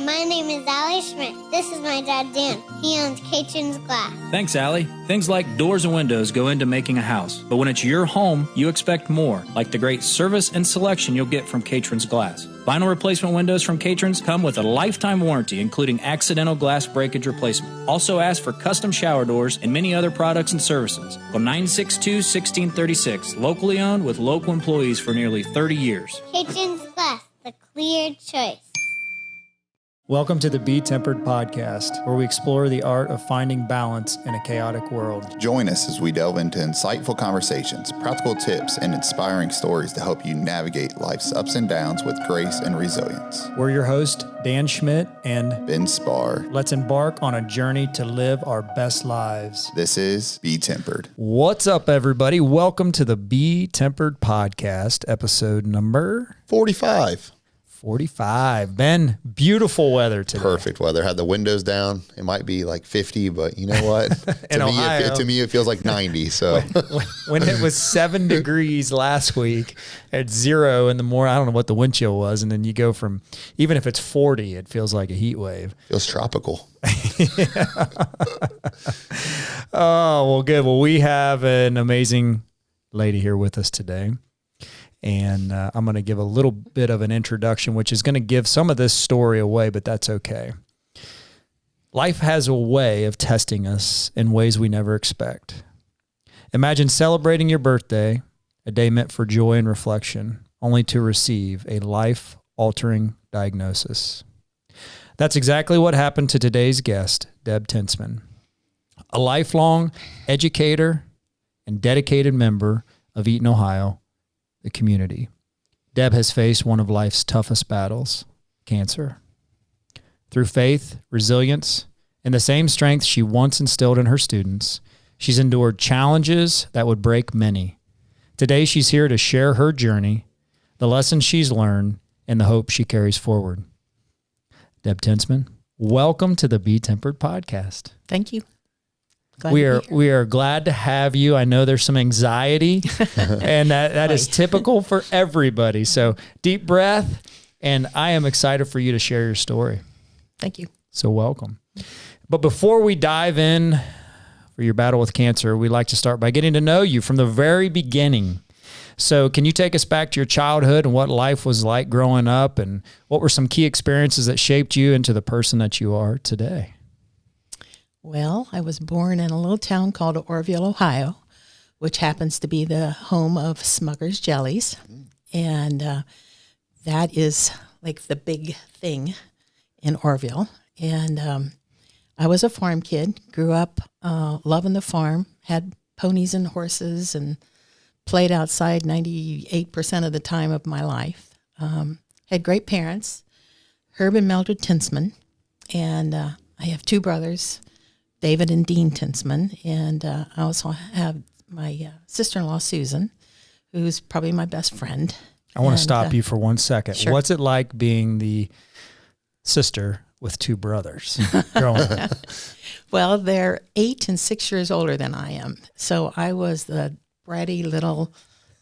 my name is Allie Schmidt. This is my dad, Dan. He owns Caitlin's Glass. Thanks, Allie. Things like doors and windows go into making a house. But when it's your home, you expect more, like the great service and selection you'll get from Caitlin's Glass. Vinyl replacement windows from Caitlin's come with a lifetime warranty, including accidental glass breakage replacement. Also ask for custom shower doors and many other products and services. Call 962-1636, locally owned with local employees for nearly 30 years. Caitlin's Glass, the clear choice. Welcome to the BeTempered podcast, where we explore the art of finding balance in a chaotic world. Join us as we delve into insightful conversations, practical tips, and inspiring stories to help you navigate life's ups and downs with grace and resilience. We're your host, Dan Schmidt and Ben Spar. Let's embark on a journey to live our best lives. This is BeTempered. What's up, everybody? Welcome to the BeTempered podcast, episode number 45. 45. Ben, beautiful weather today. Perfect weather. Had the windows down. It might be like 50, but you know what? To me, it feels like 90. So when it was 7 degrees last week at 0 in the morning, I don't know what the wind chill was. And then you go from, even if it's 40, it feels like a heat wave. Feels tropical. Oh, well, good. Well, we have an amazing lady here with us today. And I'm going to give a little bit of an introduction, which is going to give some of this story away, but that's okay. Life has a way of testing us in ways we never expect. Imagine celebrating your birthday, a day meant for joy and reflection, only to receive a life-altering diagnosis. That's exactly what happened to today's guest, Deb Tintsman, a lifelong educator and dedicated member of Eaton, Ohio, the community. Deb has faced one of life's toughest battles, cancer. Through faith, resilience, and the same strength she once instilled in her students, she's endured challenges that would break many. Today, she's here to share her journey, the lessons she's learned, and the hope she carries forward. Deb Tintsman, welcome to the BeTempered podcast. Thank you. We are glad to have you. I know there's some anxiety, and that is typical for everybody. So deep breath, and I am excited for you to share your story. Thank you. So welcome. But before we dive in for your battle with cancer, we like to start by getting to know you from the very beginning. So can you take us back to your childhood and what life was like growing up, and what were some key experiences that shaped you into the person that you are today? Well, I was born in a little town called Orrville, Ohio, which happens to be the home of Smucker's Jellies. And that is like the big thing in Orrville. And I was a farm kid, grew up loving the farm, had ponies and horses, and played outside 98% of the time of my life. Had great parents, Herb and Mildred Tintsman, and I have two brothers, David and Dean Tintsman, and I also have my sister-in-law, Susan, who's probably my best friend. I want to stop you for 1 second. Sure. What's it like being the sister with two brothers growing up? Well, they're 8 and 6 years older than I am, so I was the bratty little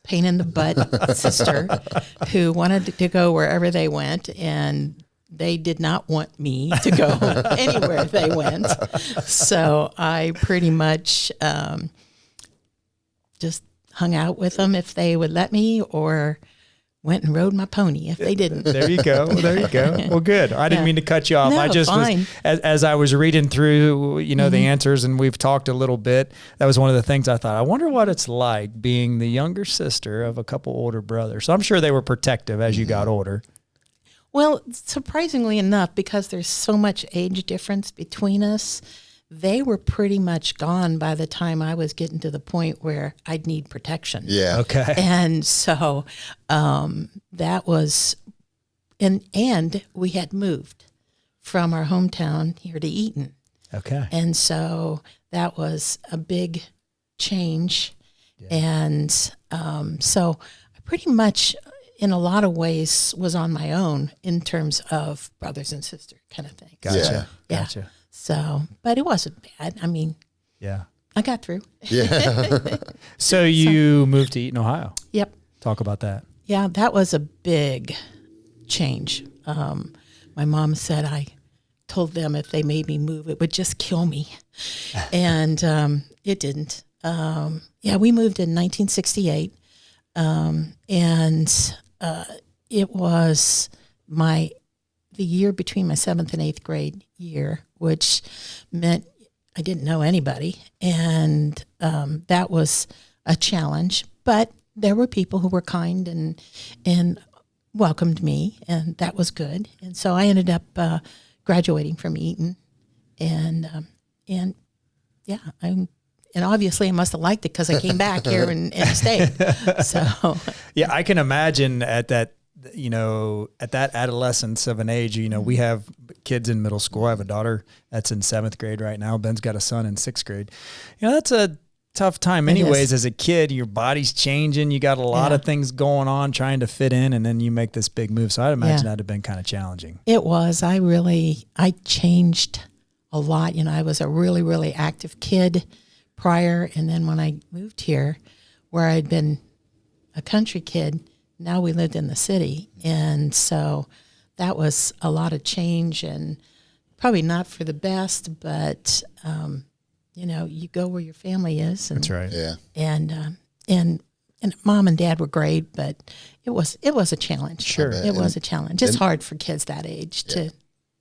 pain in the butt sister who wanted to go wherever they went, and they did not want me to go anywhere they went. So I pretty much just hung out with them if they would let me, or went and rode my pony if they didn't. There you go. There you go. Well, good. I didn't mean to cut you off. No, I just fine. as I was reading through, the answers, and we've talked a little bit, that was one of the things I thought, I wonder what it's like being the younger sister of a couple older brothers. So I'm sure they were protective as you got older. Well, surprisingly enough, because there's so much age difference between us, they were pretty much gone by the time I was getting to the point where I'd need protection. Yeah. Okay. And so that was, and we had moved from our hometown here to Eaton. Okay. And so that was a big change. Yeah. And so I pretty much, in a lot of ways, was on my own in terms of brothers and sisters kind of thing. Gotcha. Yeah. Gotcha. So, but it wasn't bad. I mean, yeah, I got through. Yeah. So you moved to Eaton, Ohio. Yep. Talk about that. Yeah, that was a big change. My my mom said I told them if they made me move, it would just kill me. And it didn't. We moved in 1968. It was the year between my 7th and 8th grade year, which meant I didn't know anybody. And that was a challenge. But there were people who were kind and welcomed me, and that was good. And so I ended up graduating from Eton, and obviously I must have liked it because I came back here and stayed. So yeah, I can imagine at that adolescence of an age, we have kids in middle school. I have a daughter that's in 7th grade right now. Ben's got a son in 6th grade. That's a tough time anyways. As a kid, your body's changing. You got a lot of things going on trying to fit in, and then you make this big move. So I'd imagine that'd have been kind of challenging. It was. I changed a lot. I was a really, really active kid prior. And then when I moved here, where I'd been a country kid, now we lived in the city. And so that was a lot of change, and probably not for the best, but, you go where your family is. And, that's right. Yeah. And mom and dad were great, but it was a challenge. Sure. It was a challenge. It's hard for kids that age to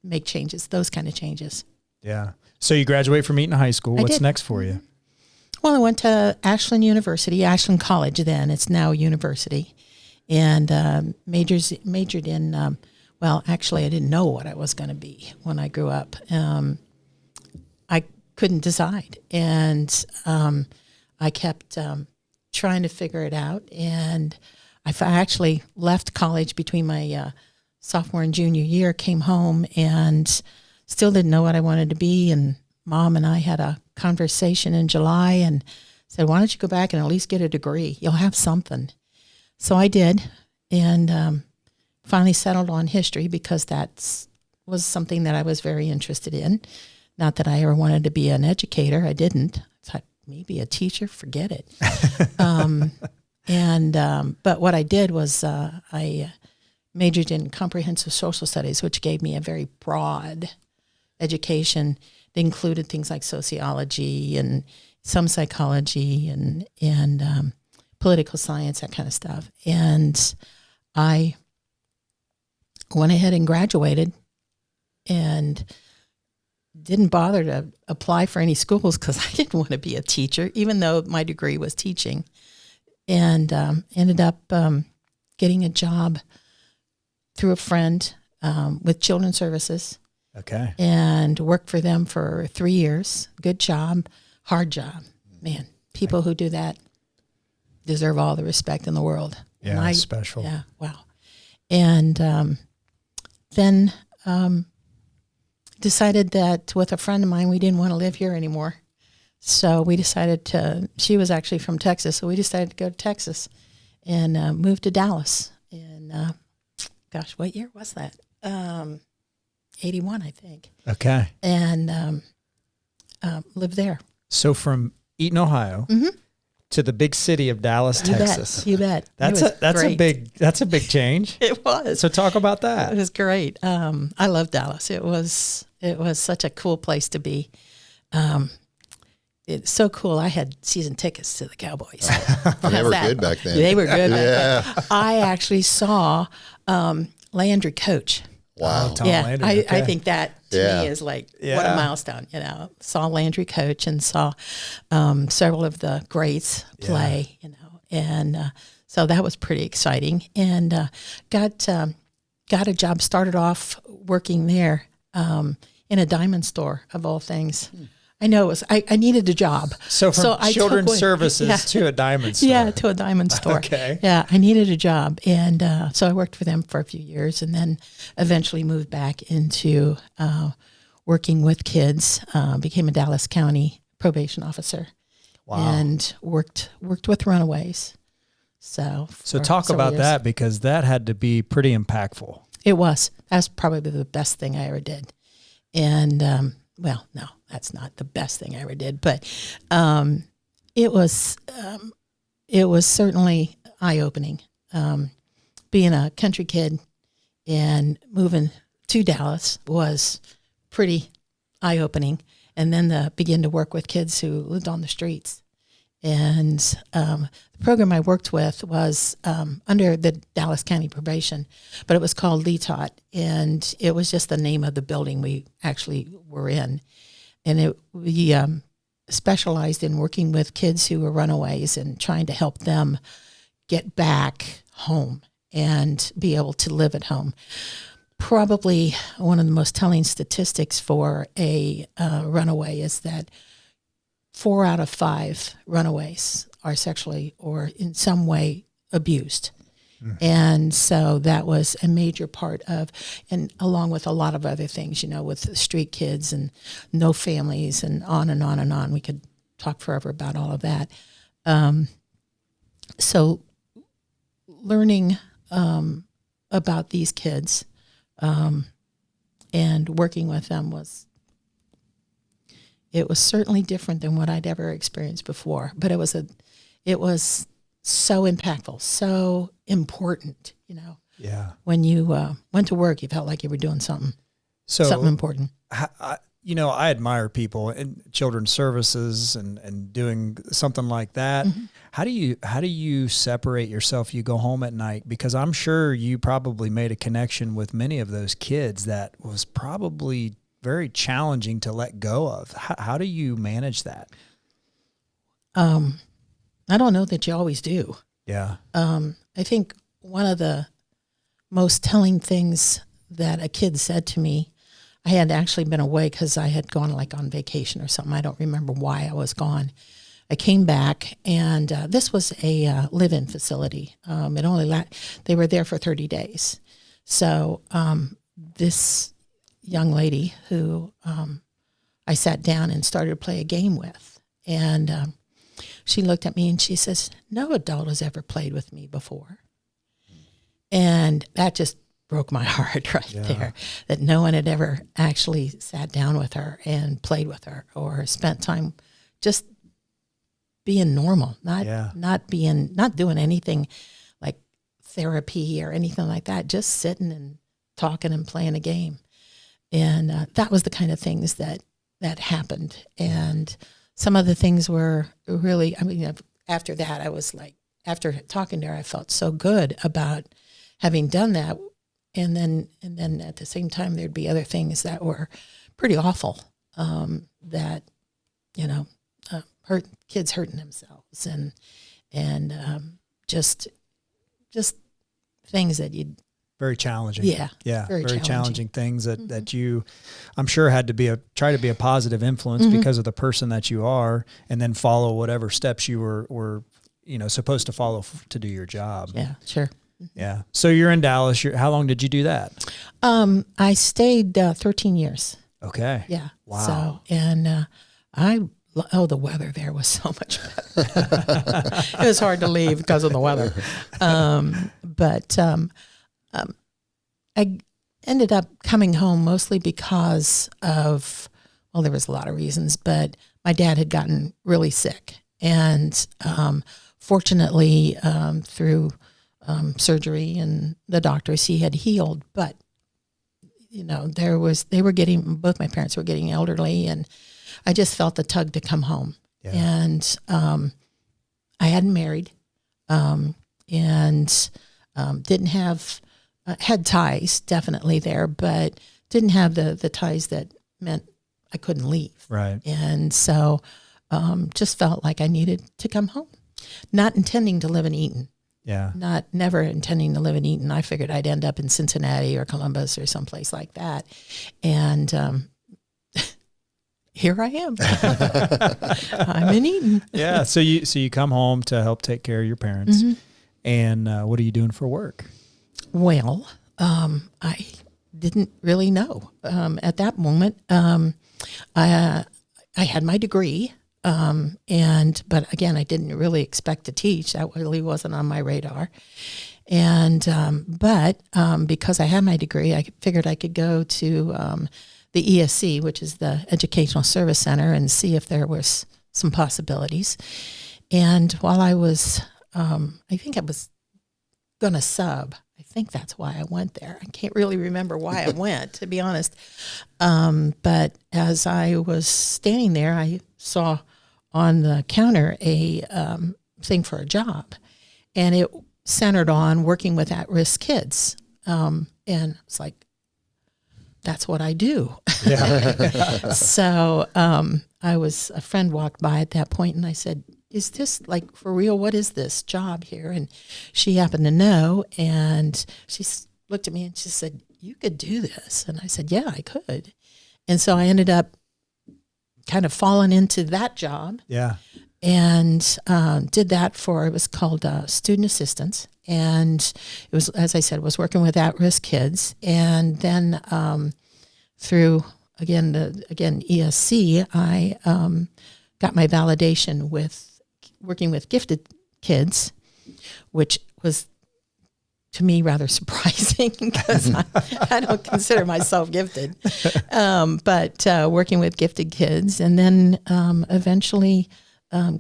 make changes, those kind of changes. Yeah. So you graduate from Eton High School. What's did. next for you? Well, I went to Ashland College then. It's now a university. And majored in, actually I didn't know what I was going to be when I grew up. I couldn't decide. And I kept trying to figure it out. And I actually left college between my sophomore and junior year, came home, and still didn't know what I wanted to be. And Mom and I had a conversation in July and said, why don't you go back and at least get a degree? You'll have something. So I did, and finally settled on history because that was something that I was very interested in. Not that I ever wanted to be an educator. I didn't. I thought maybe a teacher, forget it. But what I did was I majored in comprehensive social studies, which gave me a very broad education. It included things like sociology and some psychology and political science, that kind of stuff. And I went ahead and graduated and didn't bother to apply for any schools because I didn't want to be a teacher, even though my degree was teaching. And ended up getting a job through a friend with Children's Services. Okay. And worked for them for 3 years. Good job, hard job. Man, people who do that deserve all the respect in the world. Yeah, special. Yeah, wow. And then decided that with a friend of mine, we didn't want to live here anymore. So we decided she was actually from Texas, so we decided to go to Texas and moved to Dallas. And what year was that? 81, I think. Okay. And lived there. So from Eton, Ohio, to the big city of Dallas, Texas. You bet. That's a big change. It was. So talk about that. It was great. I love Dallas. It was such a cool place to be. It's so cool. I had season tickets to the Cowboys. They were good back then. They were good back then. I actually saw Landry coach. Wow. Tom Landry. I Okay. think that to me is like what a milestone, Saw Landry coach and saw several of the greats play, and so that was pretty exciting. And got a job, started off working there in a diamond store of all things. I know it was, I needed a job. So from Children's Services to a diamond store. Yeah, to a diamond store. Okay. Yeah, I needed a job. And so I worked for them for a few years and then eventually moved back into working with kids, became a Dallas County probation officer. Wow. And worked with runaways. So talk about that, because that had to be pretty impactful. It was. That's probably the best thing I ever did. And well, no, that's not the best thing I ever did, but it was certainly eye-opening. Being a country kid and moving to Dallas was pretty eye-opening. And then begin to work with kids who lived on the streets. And the program I worked with was under the Dallas County Probation, but it was called LETOT, and it was just the name of the building we actually were in. And we specialized in working with kids who were runaways and trying to help them get back home and be able to live at home. Probably one of the most telling statistics for a runaway is that 4 out of 5 runaways are sexually or in some way abused. And so that was a major part of, and along with a lot of other things, with street kids and no families and on and on and on. We could talk forever about all of that. So learning about these kids and working with them was certainly different than what I'd ever experienced before. But it was so impactful, so important, Yeah. When you went to work, you felt like you were doing something important. I admire people in children's services and doing something like that. Mm-hmm. How do you separate yourself? You go home at night, because I'm sure you probably made a connection with many of those kids that was probably very challenging to let go of. How do you manage that? I don't know that you always do. Yeah. I think one of the most telling things that a kid said to me, I had actually been away because I had gone on vacation or something. I don't remember why I was gone. I came back, and this was a live-in facility. They were there for 30 days. So this young lady who I sat down and started to play a game with, and she looked at me and she says, "No adult has ever played with me before." And that just broke my heart there, that no one had ever actually sat down with her and played with her or spent time just being normal, not doing anything like therapy or anything like that, just sitting and talking and playing a game. And that was the kind of things that happened. And some of the things were really, after that, I was like, after talking to her, I felt so good about having done that. And then at the same time, there'd be other things that were pretty awful, that, hurt kids hurting themselves and just things that you'd. Very challenging. Yeah. Very challenging things that you, I'm sure, had to try to be a positive influence because of the person that you are, and then follow whatever steps you were supposed to follow to do your job. Yeah, sure. Yeah. So you're in Dallas. How long did you do that? I stayed 13 years. Okay. Yeah. Wow. So, and the weather there was so much better. It was hard to leave because of the weather. But I ended up coming home mostly because of, there was a lot of reasons, but my dad had gotten really sick. And fortunately, through surgery and the doctors, he had healed. But, both my parents were getting elderly, and I just felt the tug to come home. Yeah. And I hadn't married, and didn't have, had ties definitely there, but didn't have the ties that meant I couldn't leave. Right. And so just felt like I needed to come home, not intending to live in Eaton. Yeah. Never intending to live in Eaton. I figured I'd end up in Cincinnati or Columbus or someplace like that. And here I am. I'm in Eaton. Yeah. So you come home to help take care of your parents. Mm-hmm. And what are you doing for work? Well, I didn't really know at that moment. I had my degree. But again, I didn't really expect to teach. That really wasn't on my radar. And, but because I had my degree, I figured I could go to the ESC, which is the Educational Service Center, and see if there was some possibilities. And while I was, I think I was going to sub, I think that's why I went there. I can't really remember why I went, to be honest. But as I was standing there, I saw on the counter a thing for a job, and it centered on working with at-risk kids. And it's like, that's what I do. Yeah. So a friend walked by at that point, and I said, is this like for real? What is this job here? And she happened to know, and she looked at me and she said, you could do this. And I said, yeah, I could. And so I ended up kind of falling into that job. Yeah. And did that it was called student assistance. And it was, as I said, was working with at-risk kids. And then through, again, ESC, I got my validation with working with gifted kids, which was, to me, rather surprising because I don't consider myself gifted. But working with gifted kids, and then eventually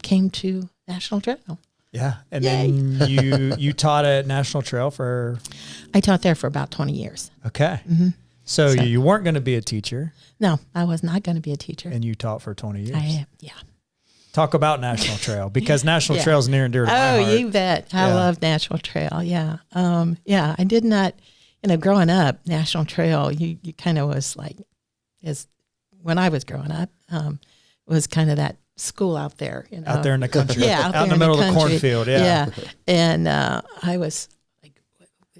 came to National Trail. Yeah, and Yay. Then you taught at National Trail for? I taught there for about 20 years. Okay. Mm-hmm. So you weren't going to be a teacher? No, I was not going to be a teacher. And you taught for 20 years? I am, yeah. Talk about National Trail, because National Trail is near and dear to my heart. Oh, you bet. I love National Trail, yeah. I did not, growing up, National Trail, you kind of was like, when I was growing up, it was kind of that school out there. Out there in the country. Yeah, out in the middle of the cornfield, yeah. And I was like,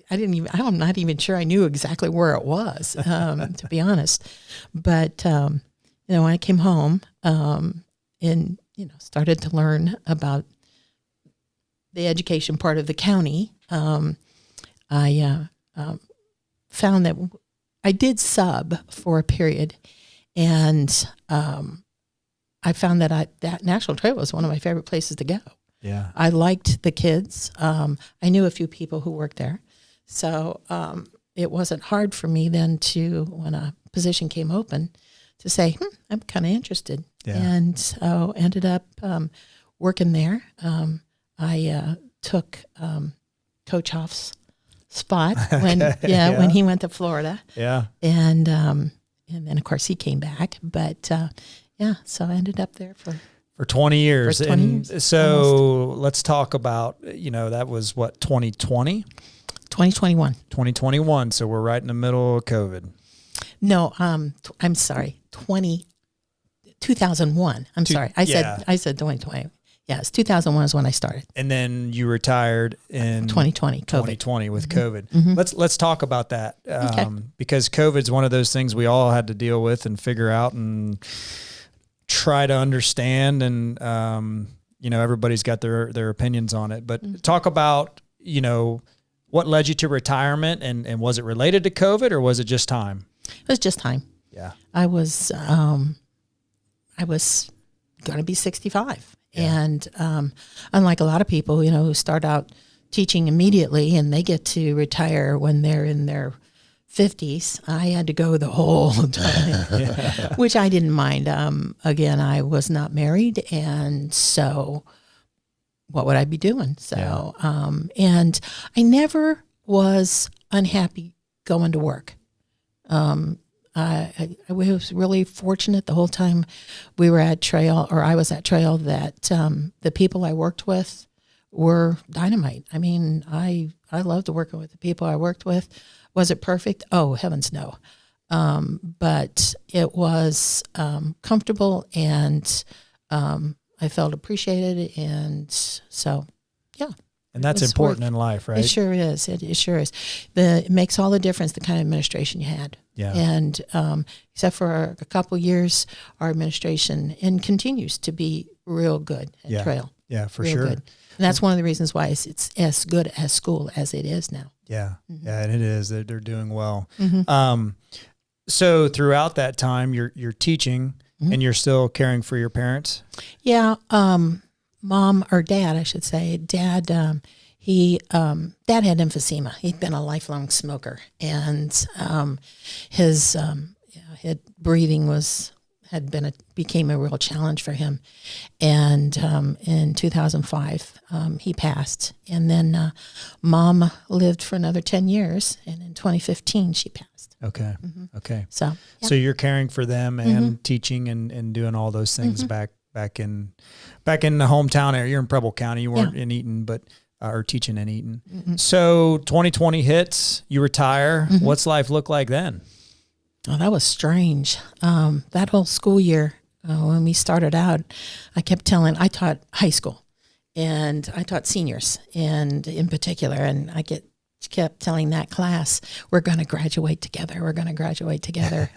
I'm not even sure I knew exactly where it was, to be honest. But, when I came home and, started to learn about the education part of the county, I found that I did sub for a period, and I found that that National Trail was one of my favorite places to go. Yeah, I liked the kids. I knew a few people who worked there, so it wasn't hard for me then to, when a position came open, to say, I'm kind of interested. Yeah. And so ended up working there. I took Coach Hoff's spot when when he went to Florida. Yeah. And then of course he came back. But so I ended up there for 20 years. For 20 years. So almost. Let's talk about, that was what, 2020? 2021. 2021. So we're right in the middle of COVID. No, I'm sorry. 2001. I'm sorry. I said 2020. Yes, 2001 is when I started. And then you retired in 2020. 2020 with COVID. Mm-hmm. Let's talk about that because COVID's one of those things we all had to deal with and figure out and try to understand. And everybody's got their opinions on it. But talk about what led you to retirement, and was it related to COVID or was it just time? It was just time. Yeah, I was going to be 65. Yeah. And unlike a lot of people, who start out teaching immediately and they get to retire when they're in their 50s, I had to go the whole time, which I didn't mind. Again, I was not married, and so what would I be doing? So, and I never was unhappy going to work. I was really fortunate the whole time we were at Trail, or I was at Trail, that the people I worked with were dynamite. I mean, I loved working with the people I worked with. Was it perfect? Oh, heavens no. But it was comfortable, and I felt appreciated, and so, yeah. And that's important in life, right? It sure is. It sure is. It makes all the difference, the kind of administration you had. Yeah. And except for a couple years, our administration continues to be real good at Trail. Yeah, for real sure. Good. And that's one of the reasons why it's as good as school as it is now. Yeah, yeah, and it is. They're doing well. Mm-hmm. So throughout that time, you're teaching, and you're still caring for your parents? Yeah. Mom, or dad, I should say. Dad, dad had emphysema. He'd been a lifelong smoker, and his breathing was became a real challenge for him. And in 2005, he passed. And then Mom lived for another 10 years. And in 2015, she passed. Okay. Okay. So you're caring for them and teaching and doing all those things back in the hometown area. You're in Preble County. You weren't in Eaton, but or teaching in Eaton. So 2020 hits, you retire. What's life look like then? Oh, that was strange. That whole school year, when we started out, I taught high school and I taught seniors and in particular, and I kept telling that class, we're going to graduate together. We're going to graduate together.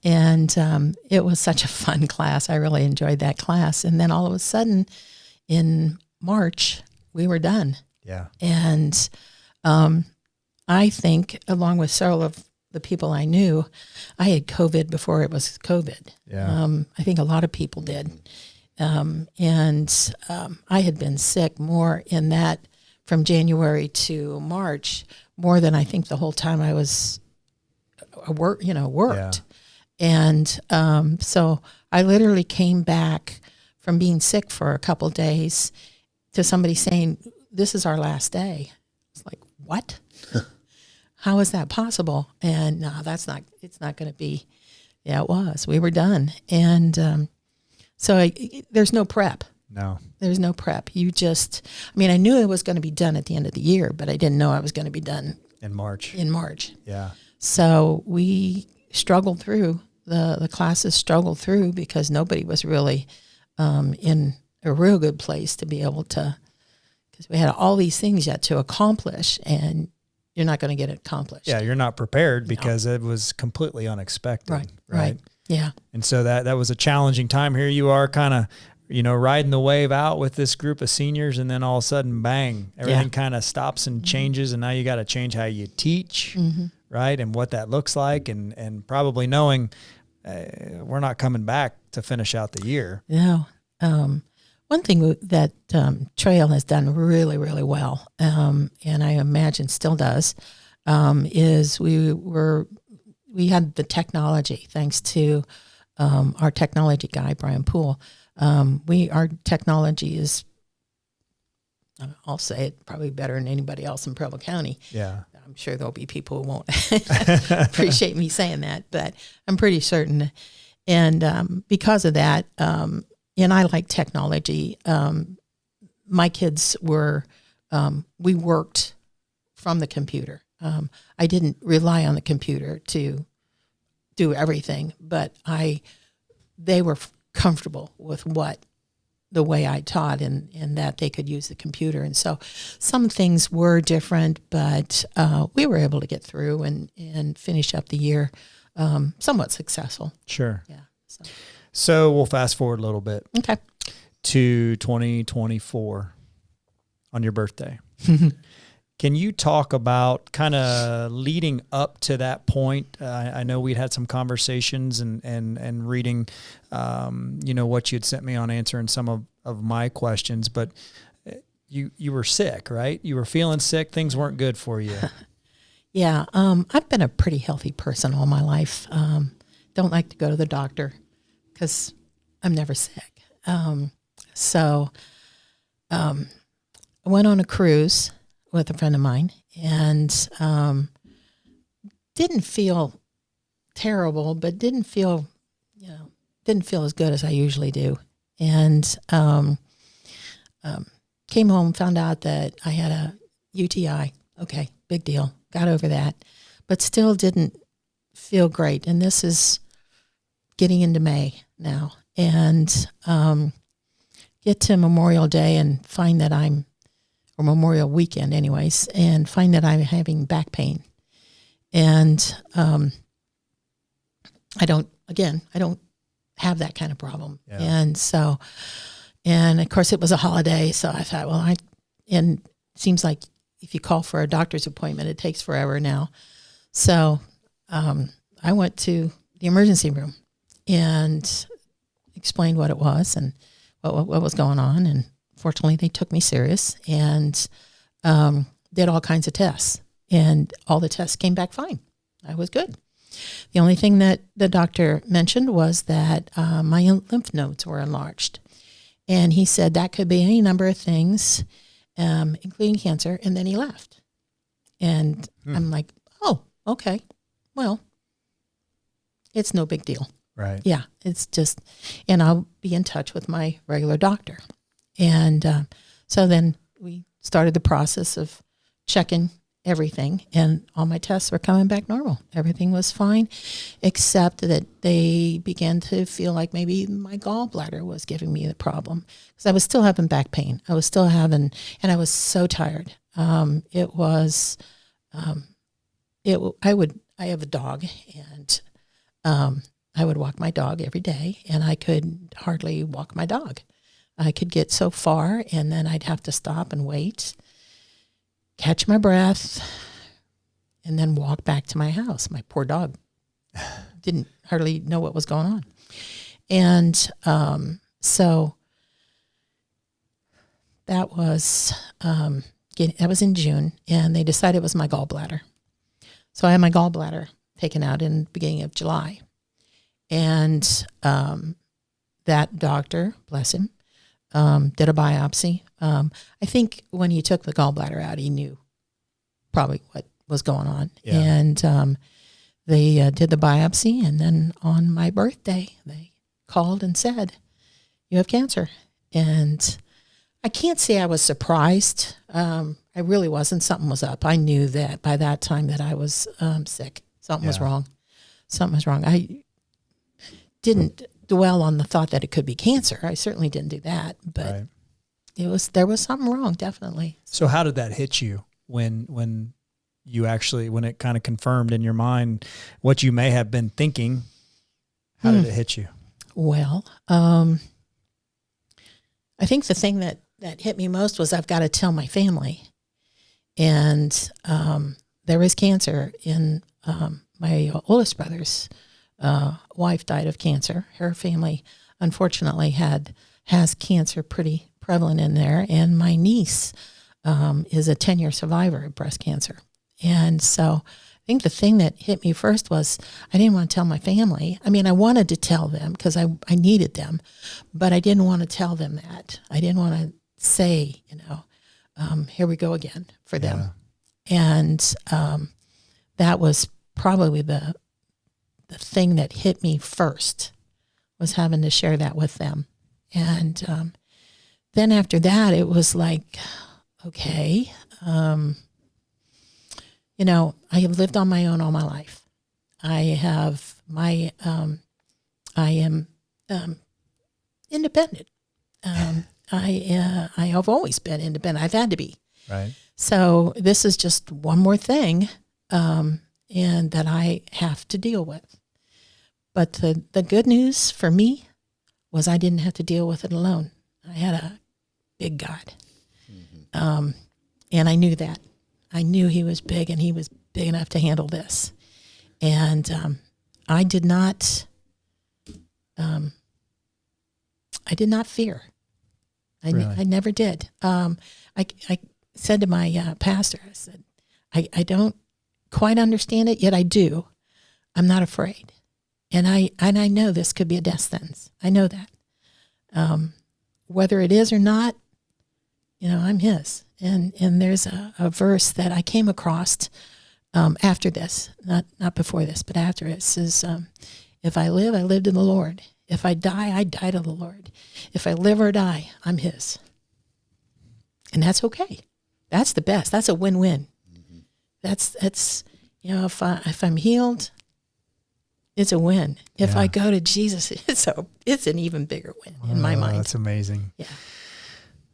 It was such a fun class. I really enjoyed that class. And then all of a sudden in March, we were done. Yeah. And I think along with several of the people I knew, I had COVID before it was COVID. Yeah. I think a lot of people did. I had been sick more in that from January to March, more than I think the whole time I was worked. Yeah. And so I literally came back from being sick for a couple of days to somebody saying, this is our last day. It's like, what? How is that possible? And no, it's not going to be. Yeah, it was. We were done. And there's no prep. No. There's no prep. I knew it was going to be done at the end of the year, but I didn't know I was going to be done in March. Yeah. So we struggled through, the classes struggled through because nobody was really in a real good place to be able to, because we had all these things yet to accomplish and you're not going to get it accomplished. Yeah, you're not prepared because it was completely unexpected. Right. Yeah. And so that was a challenging time. Here you are kind of, riding the wave out with this group of seniors, and then all of a sudden, bang, everything kind of stops and changes, and now you got to change how you teach, right, and what that looks like, and probably knowing we're not coming back to finish out the year. No. One thing that Trail has done really, really well, and I imagine still does, is we had the technology, thanks to our technology guy, Brian Poole. Our technology is, I'll say it, probably better than anybody else in Preble County. Yeah. I'm sure there'll be people who won't appreciate me saying that, but I'm pretty certain. And because of that, and I like technology, my kids we worked from the computer. I didn't rely on the computer to do everything, but they were comfortable with the way I taught and that they could use the computer. And so some things were different, but we were able to get through and finish up the year somewhat successful. Sure. Yeah. So we'll fast forward a little bit. Okay. To 2024 on your birthday. Can you talk about kind of leading up to that point? I know we'd had some conversations and reading, what you'd sent me on answering some of my questions, but you were sick, right? You were feeling sick. Things weren't good for you. Yeah. I've been a pretty healthy person all my life. Don't like to go to the doctor because I'm never sick. So I went on a cruise with a friend of mine and didn't feel terrible, but didn't feel as good as I usually do. And came home, found out that I had a UTI. Okay, big deal. Got over that, but still didn't feel great. And this is getting into May now. And get to Memorial Day and find that or Memorial Weekend anyways, and find that I'm having back pain. And I don't have that kind of problem. Yeah. And of course it was a holiday, so I thought, and it seems like if you call for a doctor's appointment, it takes forever now. So I went to the emergency room and explained what it was and what was going on. And fortunately, they took me serious and did all kinds of tests. And all the tests came back fine. I was good. The only thing that the doctor mentioned was that my lymph nodes were enlarged. And he said that could be any number of things, including cancer. And then he left. And I'm like, oh, okay. Well, it's no big deal. Right. Yeah, it's just, and I'll be in touch with my regular doctor. And so then we started the process of checking everything, and all my tests were coming back normal. Everything was fine, except that they began to feel like maybe my gallbladder was giving me the problem, because I was still having back pain. I was still having, and I was so tired. I have a dog, and I would walk my dog every day, and I could hardly walk my dog. I could get so far, and then I'd have to stop and wait, catch my breath, and then walk back to my house. My poor dog didn't hardly know what was going on. And so that was in June, and they decided it was my gallbladder. So I had my gallbladder taken out in the beginning of July. And that doctor, bless him, did a biopsy. I think when he took the gallbladder out, he knew probably what was going on. Yeah. And they did the biopsy, and then on my birthday, they called and said, "You have cancer." And I can't say I was surprised. I really wasn't. Something was up. I knew that by that time that I was sick. Something was wrong. Something was wrong. I didn't dwell on the thought that it could be cancer. I certainly didn't do that, but there was something wrong, definitely. So how did that hit you when you actually, when it kind of confirmed in your mind what you may have been thinking? How did it hit you? Well, I think the thing that hit me most was I've got to tell my family. And there is cancer in my oldest brother's wife died of cancer. Her family, unfortunately, has cancer pretty prevalent in there. And my niece is a 10-year survivor of breast cancer. And so I think the thing that hit me first was I didn't want to tell my family. I mean, I wanted to tell them because I needed them, but I didn't want to tell them that. I didn't want to say, here we go again for them. And that was probably the thing that hit me first, was having to share that with them. And then after that, it was like, okay, I have lived on my own all my life. I am independent. I have always been independent. I've had to be. Right. So this is just one more thing, and that I have to deal with. But the good news for me was I didn't have to deal with it alone. I had a big God. Mm-hmm. And I knew that. I knew he was big, and he was big enough to handle this. And I did not fear. I never did. I said to my pastor, I said, I don't quite understand it, yet I do. I'm not afraid. And I know this could be a death sentence. I know that. Whether it is or not, I'm his. And there's a verse that I came across after this, not before this, but after it. It says, if I live, I live to the Lord. If I die, I die to the Lord. If I live or die, I'm his. And that's okay. That's the best. That's a win-win. Mm-hmm. That's if I'm healed, it's a win. If I go to Jesus, it's an even bigger win in my mind. That's amazing. Yeah.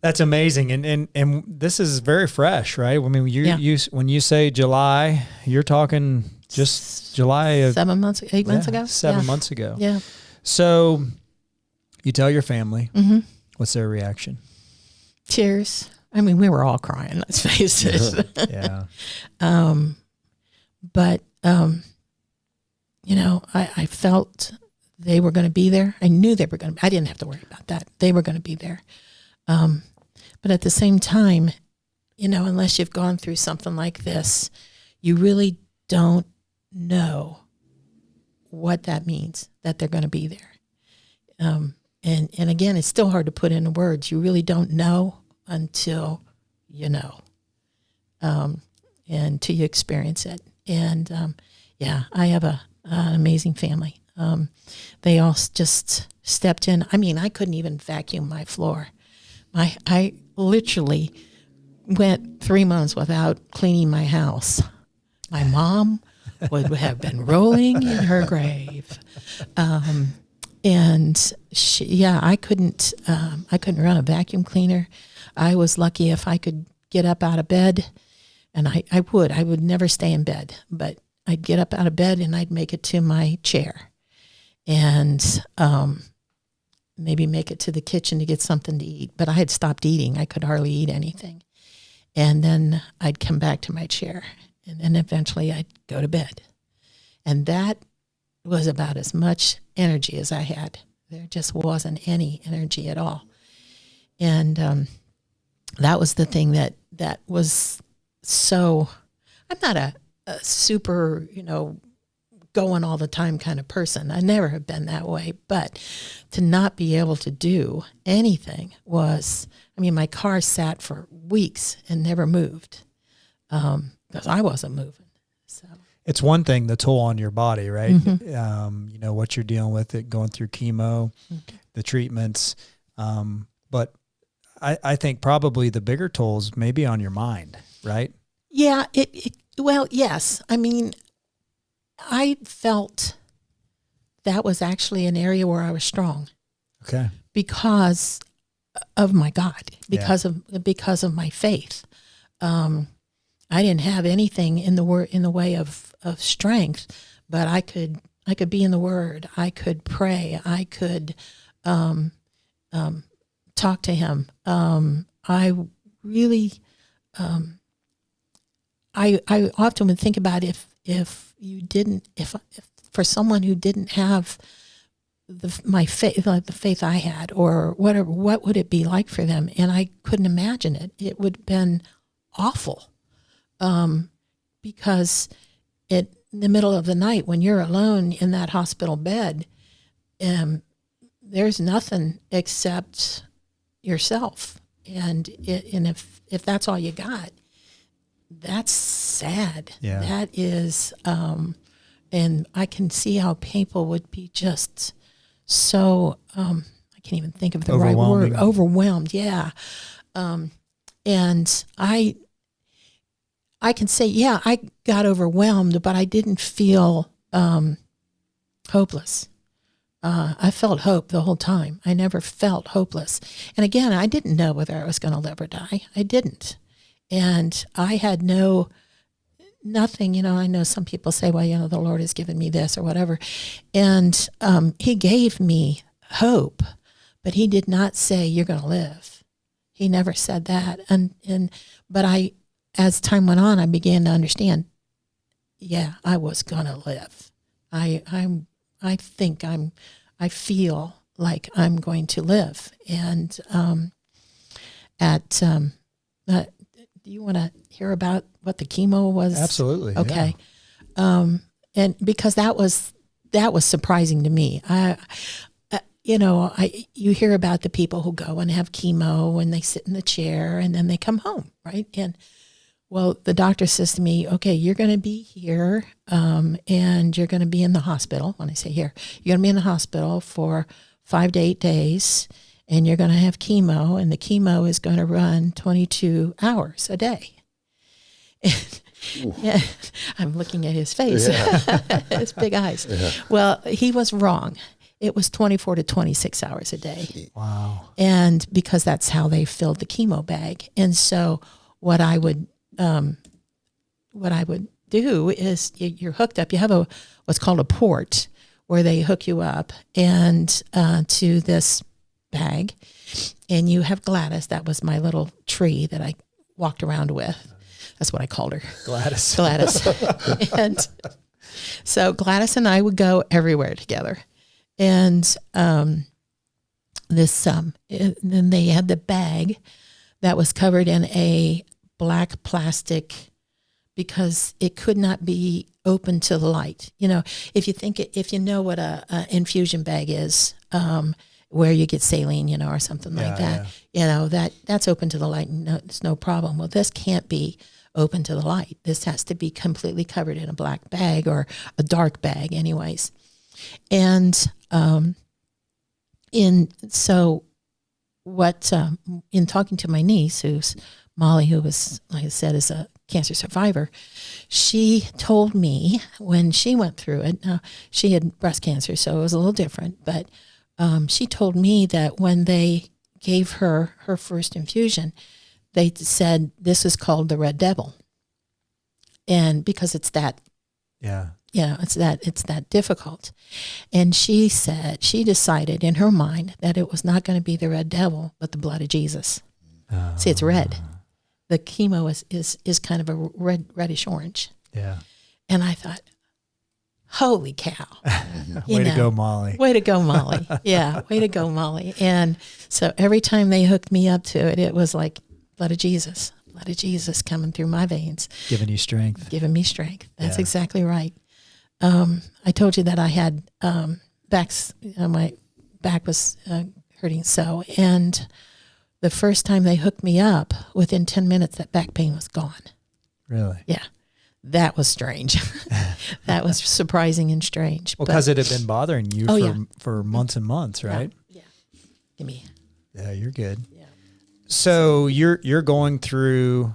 That's amazing. And this is very fresh, right? I mean, you when you say July, you're talking just July of 8 months ago. 7 months ago. Yeah. So you tell your family. Mm-hmm. What's their reaction? Tears. I mean, we were all crying, let's face it. Yeah. But I felt they were going to be there. I knew they were going to. I didn't have to worry about that. They were going to be there. But at the same time, unless you've gone through something like this, you really don't know what that means, that they're going to be there. And again, it's still hard to put into words. You really don't know until you know, and until you experience it. And I have an amazing family. They all just stepped in. I mean, I couldn't even vacuum my floor. I literally went 3 months without cleaning my house. My mom would have been rolling in her grave. And I couldn't run a vacuum cleaner. I was lucky if I could get up out of bed, and I would never stay in bed, but I'd get up out of bed and I'd make it to my chair and maybe make it to the kitchen to get something to eat. But I had stopped eating. I could hardly eat anything. And then I'd come back to my chair, and then eventually I'd go to bed. And that was about as much energy as I had. There just wasn't any energy at all. And that was the thing that was so, I'm not a super, going all the time kind of person. I never have been that way. But to not be able to do anything was, my car sat for weeks and never moved because I wasn't moving. So it's one thing, the toll on your body, right? Mm-hmm. What you're dealing with, it going through chemo, the treatments. But I think probably the bigger tolls maybe on your mind, right? Yeah. Well, yes. I felt that was actually an area where I was strong. Okay. Because of my God, because of my faith. I didn't have anything in the way of strength, but I could be in the Word. I could pray. I could talk to Him. I really, I often would think about if for someone who didn't have my faith, like the faith I had, or whatever, what would it be like for them? And I couldn't imagine it. It would have been awful, because in the middle of the night when you're alone in that hospital bed, there's nothing except yourself, and if that's all you got, that's sad. Yeah. That is, and I can see how people would be just so, I can't even think of the right word. Overwhelmed. Yeah. And I can say, yeah, I got overwhelmed, but I didn't feel, hopeless. I felt hope the whole time. I never felt hopeless. And again, I didn't know whether I was going to live or die. I didn't. And I had nothing, I know some people say, well, the Lord has given me this or whatever. And He gave me hope, but He did not say, you're going to live. He never said that. But as time went on, I began to understand, I was going to live. I feel like I'm going to live. And do you want to hear about what the chemo was? Absolutely. Okay. Yeah. And because that was surprising to me. You hear about the people who go and have chemo and they sit in the chair and then they come home, right? And well, the doctor says to me, okay, you're going to be here, and you're going to be in the hospital. When I say here, you're going to be in the hospital for 5 to 8 days, and you're going to have chemo, and the chemo is going to run 22 hours a day. Yeah, I'm looking at his face, his big eyes. Yeah. Well, he was wrong. It was 24 to 26 hours a day. Wow. And because that's how they filled the chemo bag. And so what I would do is you're hooked up. You have what's called a port where they hook you up and to this bag, and you have Gladys. That was my little tree that I walked around with. That's what I called her. Gladys. And so Gladys and I would go everywhere together. And then they had the bag that was covered in a black plastic because it could not be open to the light. You know, if you know what a infusion bag is, where you get saline, you know, or something like that, you know, that's open to the light and it's no problem. Well, this can't be open to the light. This has to be completely covered in a black bag or a dark bag anyways. And, in talking to my niece, who's Molly, who was, like I said, is a cancer survivor, she told me when she went through it, she had breast cancer, so it was a little different, but she told me that when they gave her first infusion, they said this is called the red devil. And because it's that, it's that difficult. And she said, she decided in her mind that it was not going to be the red devil, but the blood of Jesus. See, it's red. The chemo is kind of a reddish orange. Yeah. And I thought, holy cow. Way to go, Molly. Way to go, Molly. Yeah. Way to go, Molly. And so every time they hooked me up to it, it was like blood of Jesus coming through my veins. Giving you strength. Giving me strength. That's exactly right. I told you that I had my back was hurting so. And the first time they hooked me up, within 10 minutes, that back pain was gone. Really? Yeah. That was strange. That was surprising and strange. Well, because it had been bothering you for months and months, right? Yeah. Give me. Yeah, you're good. Yeah. So you're going through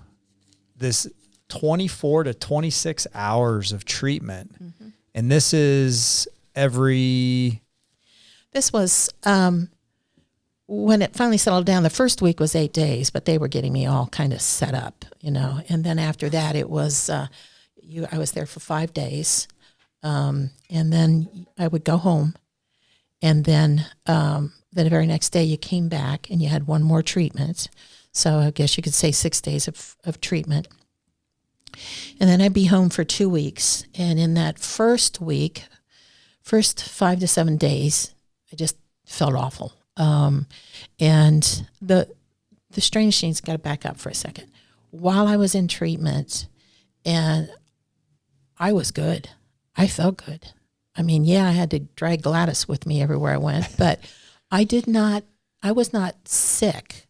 this 24 to 26 hours of treatment. Mm-hmm. And this is This was, when it finally settled down, the first week was 8 days, but they were getting me all kind of set up, you know. And then after that, it was, I was there for 5 days. And then I would go home. And then the very next day you came back and you had one more treatment. So I guess you could say 6 days of treatment. And then I'd be home for 2 weeks. And in that first week, first 5 to 7 days, I just felt awful. And the strange things, got to back up for a second. While I was in treatment, and I was good. I felt good. I mean, yeah, I had to drag Gladys with me everywhere I went, but I was not sick.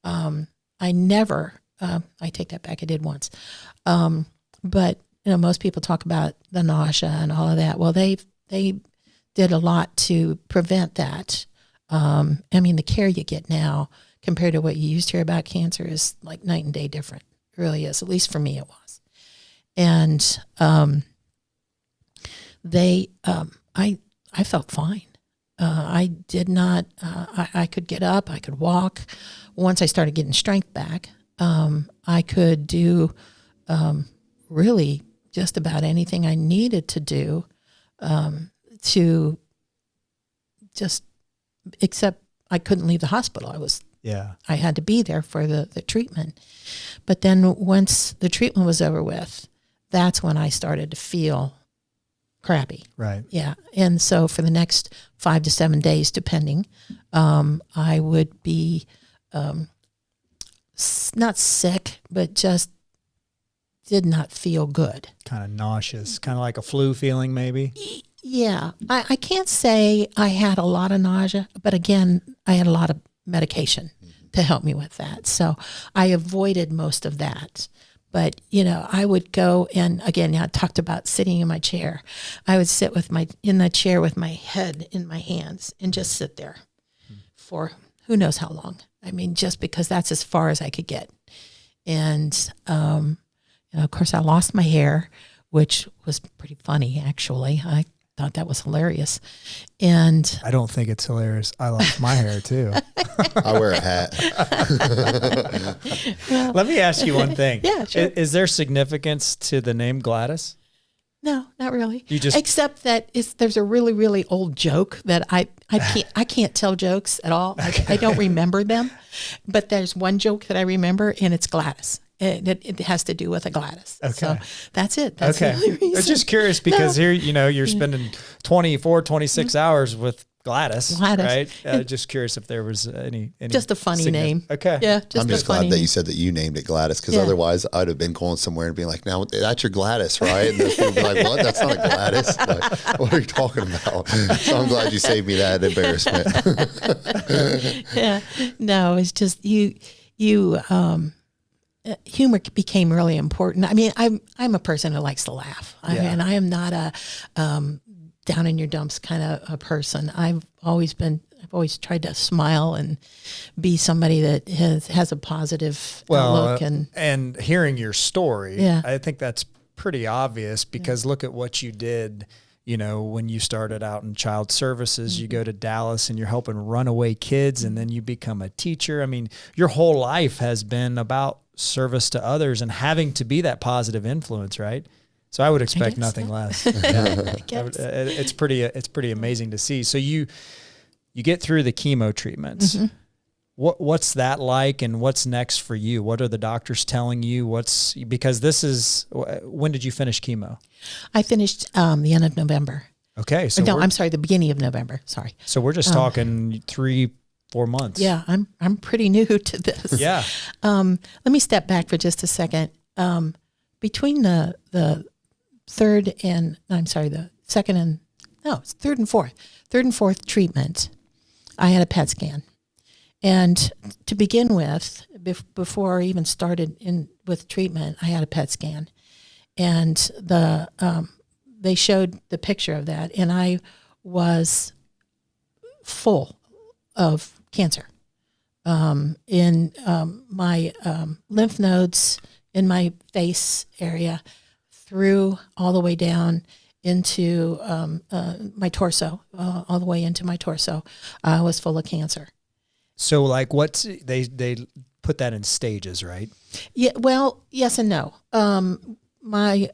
I never, I take that back. I did once. But you know, most people talk about the nausea and all of that. Well, they did a lot to prevent that. I mean, the care you get now compared to what you used to hear about cancer is like night and day different. It really is. At least for me, it was. And I felt fine. I did not. I could get up. I could walk. Once I started getting strength back, I could do really just about anything I needed to do to just, except I couldn't leave the hospital. I had to be there for the treatment. But then once the treatment was over with, that's when I started to feel crappy. Right. Yeah. And so for the next 5 to 7 days, depending, I would be not sick, but just did not feel good. Kind of nauseous, kind of like a flu feeling maybe. Yeah. I can't say I had a lot of nausea, but again, I had a lot of medication to help me with that. So I avoided most of that. But, you know, I would go and, again, I talked about sitting in my chair. I would sit in the chair with my head in my hands and just sit there for who knows how long. I mean, just because that's as far as I could get. And, you know, of course, I lost my hair, which was pretty funny, actually. I thought that was hilarious. And I don't think it's hilarious. I lost my hair too. I wear a hat. well, Let me ask you one thing. Yeah, sure. Is there significance to the name Gladys? No, not really. You just, except that there's a really, really old joke that I can't tell jokes at all. I don't remember them, but there's one joke that I remember, and it's Gladys. It has to do with a Gladys. Okay. So that's it. That's the only reason. I was just curious because here, you know, you're spending 24, 26 hours with Gladys, right? Just curious if there was any just a funny name. Okay. Yeah. I'm just glad that you said that you named it Gladys, because otherwise I'd have been going somewhere and being like, now that's your Gladys, right? And those people would be like, what? That's not a Gladys. Like, what are you talking about? So I'm glad you saved me that embarrassment. Yeah. No, it's just humor became really important. I mean, I'm a person who likes to laugh. I mean, I am not a down in your dumps kind of a person. I've always tried to smile and be somebody that has a positive outlook. And hearing your story, I think that's pretty obvious, because look at what you did. You know, when you started out in child services, you go to Dallas and you're helping runaway kids, and then you become a teacher. I mean, your whole life has been about service to others and having to be that positive influence, right? So I would expect nothing less. It's pretty amazing to see. So you get through the chemo treatments. Mm-hmm. What's that like, and what's next for you? What are the doctors telling you? Because this is, when did you finish chemo? I finished the end of November. Okay. So I'm sorry, the beginning of November. Sorry. So we're just talking 3-4 months. Yeah, I'm pretty new to this. Yeah. Let me step back for just a second. Between the third and fourth treatment, I had a PET scan. And to begin with, before I even started with treatment, I had a PET scan. And they showed the picture of that, and I was full of cancer in my lymph nodes in my face area, through all the way down into my torso, all the way into my torso. I was full of cancer. So like they put that in stages, right? Yeah. Well, yes and no. My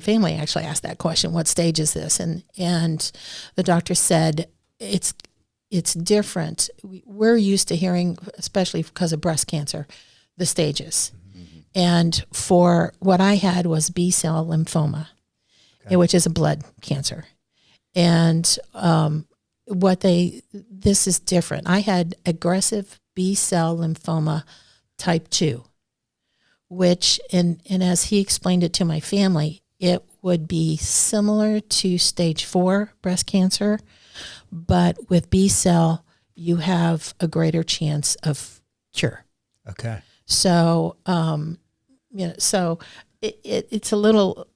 family actually asked that question, what stage is this? And the doctor said, it's different. We're used to hearing, especially because of breast cancer, the stages. And for what I had was B-cell lymphoma, which is a blood cancer. And this is different. I had aggressive B-cell lymphoma type 2, which, and as he explained it to my family, it would be similar to stage 4 breast cancer, but with B-cell, you have a greater chance of cure. Okay. So, so it's a little,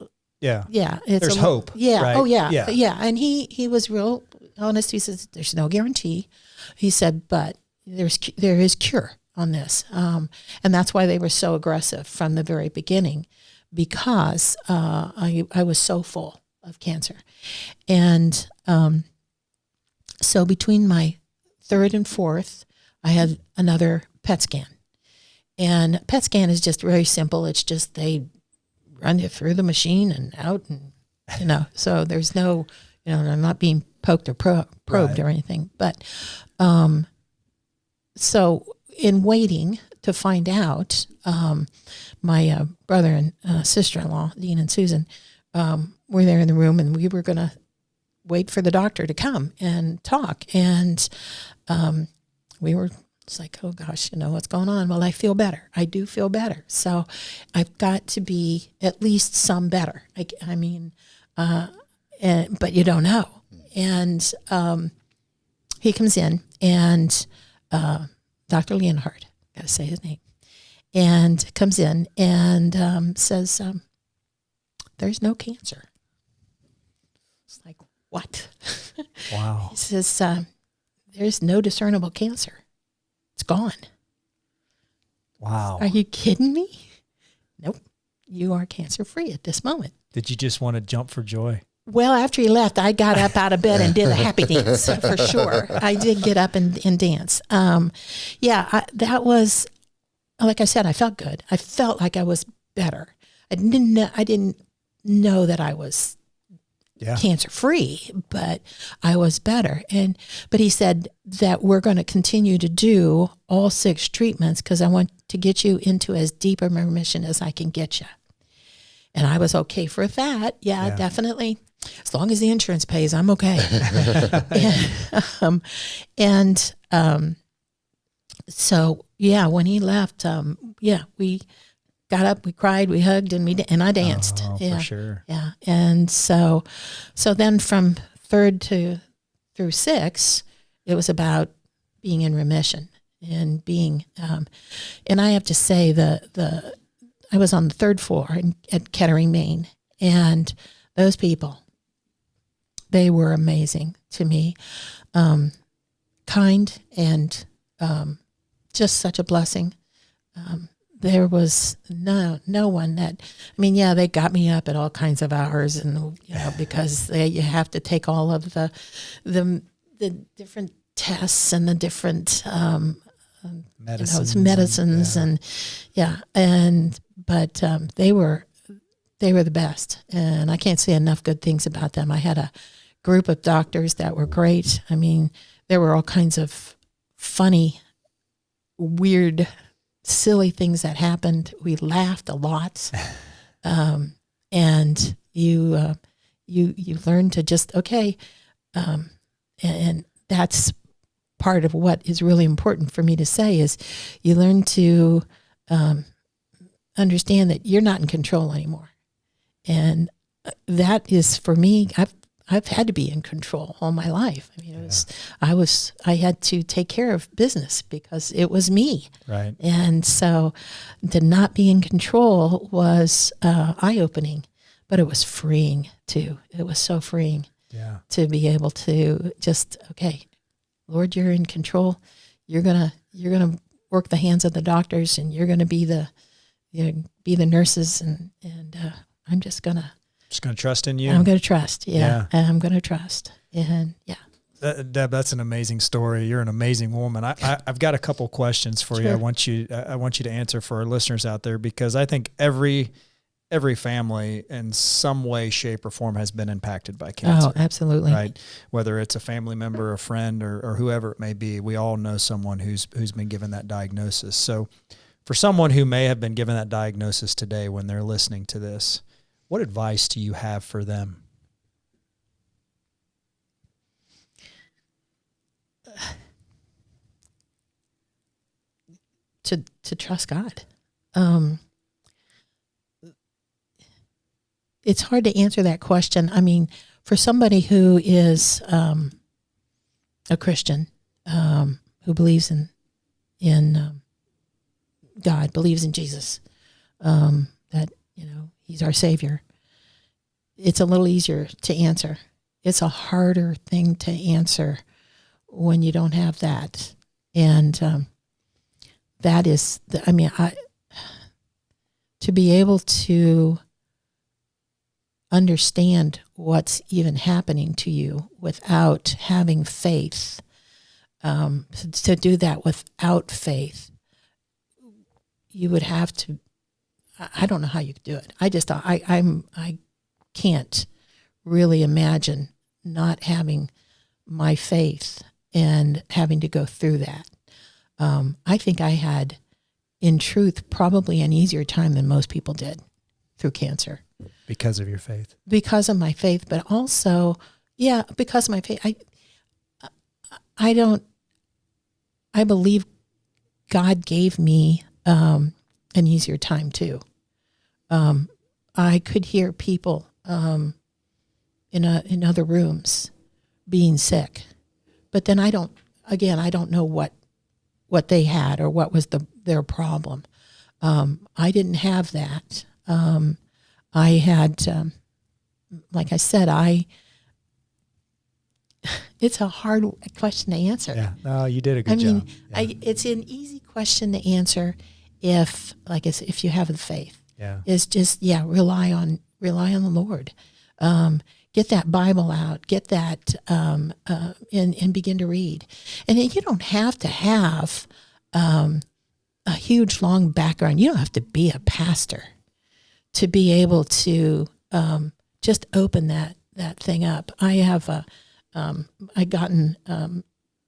There's hope. Yeah. Right? Oh yeah. Yeah. And he was real honest. He says, there's no guarantee. He said, but there is cure on this. And that's why they were so aggressive from the very beginning, because I was so full of cancer. And so between my third and fourth, I had another PET scan. And PET scan is just very simple. It's just they run it through the machine and out, and so there's no, I'm not being poked or probed or anything. But so in waiting to find out, my brother and sister-in-law, Dean and Susan, were there in the room, and we were going to wait for the doctor to come and talk. And we were, it's like, oh gosh, what's going on? Well, I feel better. I do feel better. So I've got to be at least some better. But you don't know. And he comes in, and Dr. Leonhard, got to say his name, and comes in and says, there's no cancer. It's like, what? Wow. He says, there's no discernible cancer. It's gone. Wow. Are you kidding me? Nope. You are cancer-free at this moment. Did you just want to jump for joy? Well, after he left, I got up out of bed and did a happy dance for sure. I did get up and dance. That was, like I said, I felt good. I felt like I was better. I didn't know that I was cancer-free, but I was better. But he said that we're going to continue to do all 6 treatments because I want to get you into as deep a remission as I can get you. And I was okay for that. Yeah, definitely. As long as the insurance pays, I'm okay. So yeah, when he left, we got up, we cried, we hugged, and I danced. Oh, yeah, for sure. Yeah, and so then from 3rd through 6, it was about being in remission and being. And I have to say, I was on the 3rd floor at Kettering, Maine, and those people, they were amazing to me, kind and just such a blessing. There was no one that, they got me up at all kinds of hours, and because you have to take all of the different tests and the different medicines but they were the best, and I can't say enough good things about them. I had a group of doctors that were great. There were all kinds of funny, weird, silly things that happened. We laughed a lot, and you learn to just and that's part of what is really important for me to say is you learn to understand that you're not in control anymore, and that is for me. I've had to be in control all my life. I had to take care of business because it was me. Right. And so to not be in control was eye-opening, but it was freeing too. It was so freeing to be able to just, okay, Lord, you're in control. You're gonna work the hands of the doctors, and you're gonna be the nurses, and I'm just gonna trust in you. I'm going to trust. Yeah. And I'm going to trust. And Deb, that's an amazing story. You're an amazing woman. I've got a couple questions for you. I want you to answer for our listeners out there, because I think every family in some way, shape, or form has been impacted by cancer. Oh, absolutely. Right. Whether it's a family member, a friend, or whoever it may be, we all know someone who's been given that diagnosis. So for someone who may have been given that diagnosis today when they're listening to this, what advice do you have for them? To trust God. It's hard to answer that question. For somebody who is a Christian, who believes in God, believes in Jesus, that He's our Savior, it's a little easier to answer. It's a harder thing to answer when you don't have that. And that is, to be able to understand what's even happening to you without having faith, to do that without faith, you would have to, I don't know how you could do it. I can't really imagine not having my faith and having to go through that. I think I had, in truth, probably an easier time than most people did through cancer. Because of your faith. Because of my faith, but also, because of my faith. I believe God gave me an easier time too. I could hear people in other rooms being sick, but then I don't know what they had or what was their problem. I didn't have that. I had, like I said, it's a hard question to answer. Yeah, no, you did a good job. Yeah. It's an easy question to answer if you have the faith. Yeah, it's just rely on the Lord. Get that Bible out. Get that and begin to read. And you don't have to have a huge long background. You don't have to be a pastor to be able to just open that thing up. I have I gotten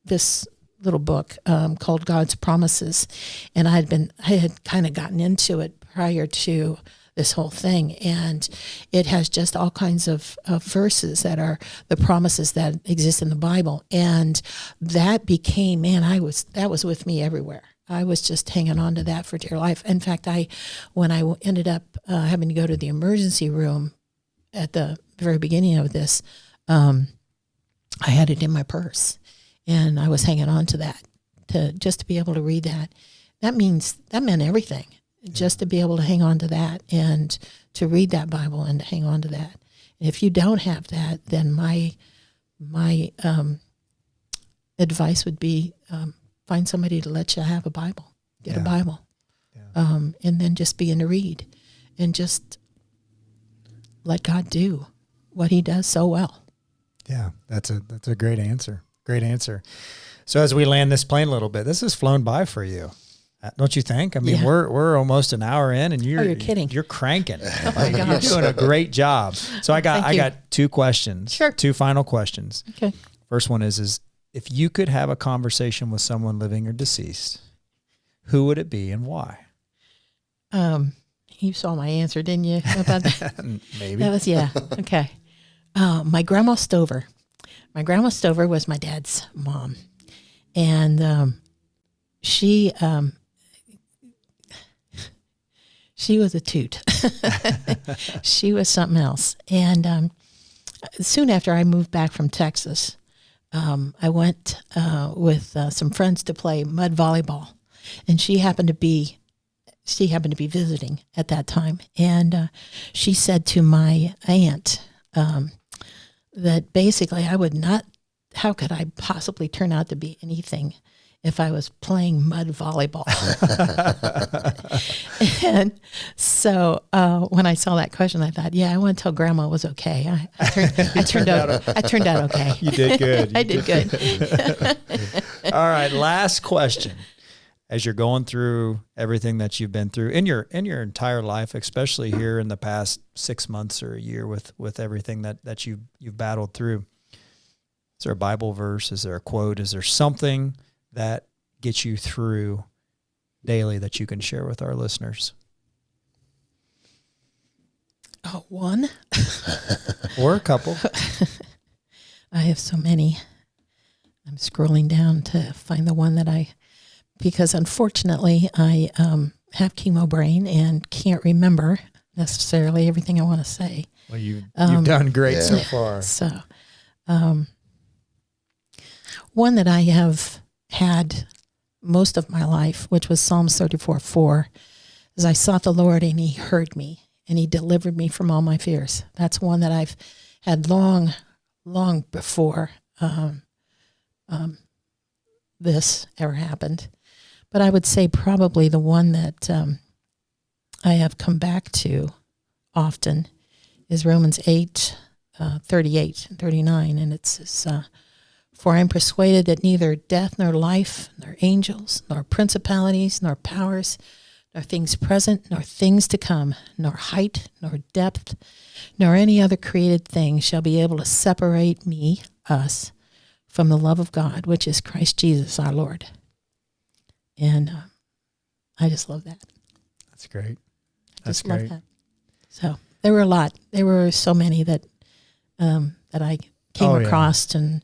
this little book called God's Promises, and I had kind of gotten into it prior to this whole thing. And it has just all kinds of verses that are the promises that exist in the Bible. And that became, that was with me everywhere. I was just hanging on to that for dear life. In fact, when I ended up having to go to the emergency room at the very beginning of this, I had it in my purse, and I was hanging on to that just to be able to read that. That meant everything, just to be able to hang on to that and to read that Bible and to hang on to that. And if you don't have that, then my advice would be find somebody to let you have a Bible, get a Bible, and then just begin to read and just let God do what he does so well. Yeah, that's a great answer. Great answer. So as we land this plane a little bit, this has flown by for you. Don't you think? I mean, we're almost an hour in, and you're kidding. You're cranking. Oh my gosh. You're doing a great job. So I got two questions. Sure. Two final questions. Okay. First one is if you could have a conversation with someone living or deceased, who would it be and why? You saw my answer, didn't you? About that? Maybe. That was, okay. My grandma Stover. My grandma Stover was my dad's mom. And she was a toot. She was something else. And soon after I moved back from Texas, I went with some friends to play mud volleyball. And she happened to be visiting at that time. And she said to my aunt that basically how could I possibly turn out to be anything if I was playing mud volleyball? And so when I saw that question, I thought, I want to tell Grandma it was okay. I turned out okay. You did good. I did good. All right, last question. As you're going through everything that you've been through in your entire life, especially here in the past 6 months or a year with everything that you've battled through, is there a Bible verse? Is there a quote? Is there something that gets you through daily that you can share with our listeners? Oh, one? Or a couple. I have so many. I'm scrolling down to find the one because unfortunately I have chemo brain and can't remember necessarily everything I want to say. Well, you've done great so far. So, one that I have had most of my life, which was Psalms 34:4, is I sought the Lord and he heard me and he delivered me from all my fears. That's one that I've had long before this ever happened. But I would say probably the one that I have come back to often is Romans 8:38 and 39. And it says, for I am persuaded that neither death nor life, nor angels, nor principalities, nor powers, nor things present, nor things to come, nor height, nor depth, nor any other created thing shall be able to separate us, from the love of God, which is Christ Jesus our Lord. And I just love that. That's great. That's great. Love that. So there were a lot. There were so many that I came across, and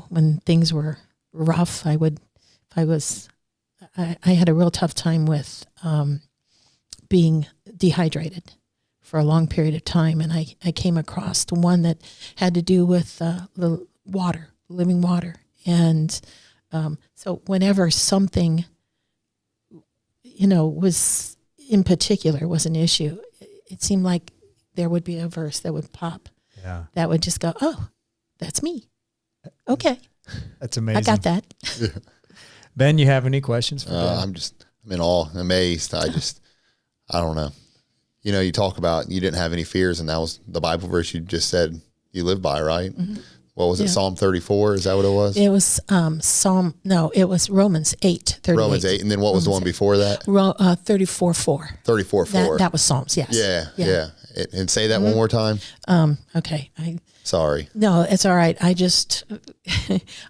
when things were rough, I had a real tough time with being dehydrated for a long period of time, and I came across the one that had to do with the water, living water, and so whenever something, was in particular was an issue, it seemed like there would be a verse that would pop. Yeah. That would just go, oh, that's me. Okay. That's amazing. I got that. Ben, you have any questions for Ben? I'm in awe, amazed. I don't know. You talk about you didn't have any fears, and that was the Bible verse you just said you live by, right? Mm-hmm. What was it? Psalm 34? Is that what it was? It was it was Romans 8:38. Romans 8. And then what was the one before that? 34:4. 34:4. That was Psalms, yes. Yeah. And say that one more time. Okay. Sorry. No, it's all right. I just,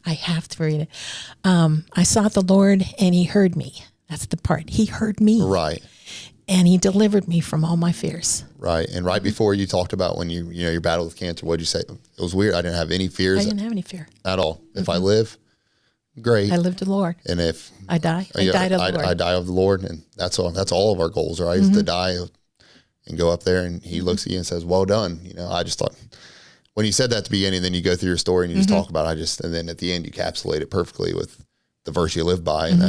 I have to read it. I sought the Lord and he heard me. That's the part. He heard me. Right. And he delivered me from all my fears. Right. And right before you talked about when you battled with cancer, what did you say? It was weird. I didn't have any fears. I didn't have any fear at all. If I live, great. I lived to the Lord. And if I die, I died of the Lord. I die of the Lord. And that's all of our goals, right? Is to die and go up there, and he looks at you and says, well done. I just thought, when you said that at the beginning, then you go through your story and you just talk about and then at the end you encapsulate it perfectly with the verse you live by. And I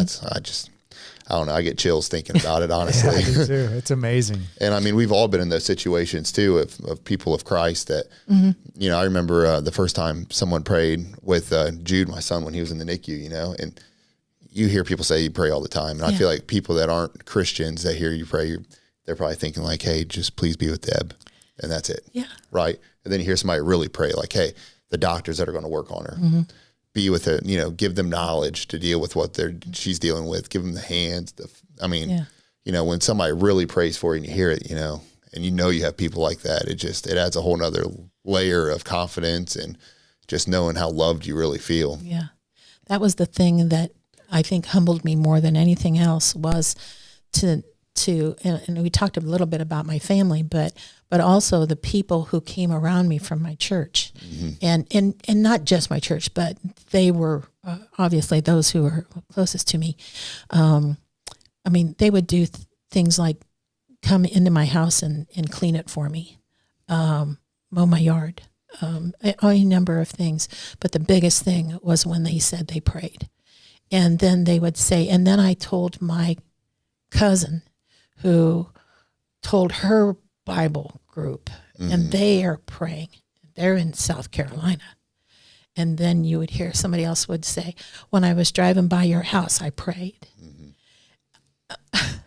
don't know. I get chills thinking about it, honestly. Yeah, I do too. It's amazing. And I mean, we've all been in those situations too of people of Christ that, I remember the first time someone prayed with Jude, my son, when he was in the NICU, and you hear people say you pray all the time. And I feel like people that aren't Christians that hear you pray, they're probably thinking like, hey, just please be with Deb. And that's it. Yeah. Right. And then you hear somebody really pray like, hey, the doctors that are going to work on her. Be with it, give them knowledge to deal with what she's dealing with, give them the hands. When somebody really prays for you and you hear it, and you have people like that, it adds a whole nother layer of confidence and just knowing how loved you really feel. Yeah. That was the thing that I think humbled me more than anything else was to and we talked a little bit about my family, but also the people who came around me from my church, and not just my church, but they were obviously those who were closest to me. They would do things like come into my house and clean it for me, mow my yard, a number of things. But the biggest thing was when they said they prayed, and then they would say, and then I told my cousin, who told her Bible group, and they are praying. They're in South Carolina. And then you would hear somebody else would say, when I was driving by your house, I prayed. It's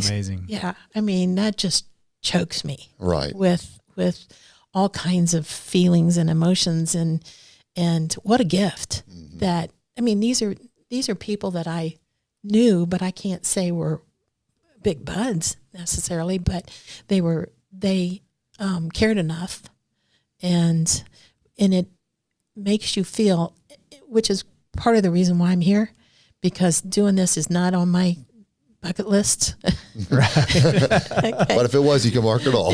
amazing. Yeah. That just chokes me. Right. With all kinds of feelings and emotions and what a gift that, these are people that I knew, but I can't say were big buds necessarily, but they cared enough, and it makes you feel, which is part of the reason why I'm here, because doing this is not on my bucket list. Right. Okay. But if it was, you can mark it off.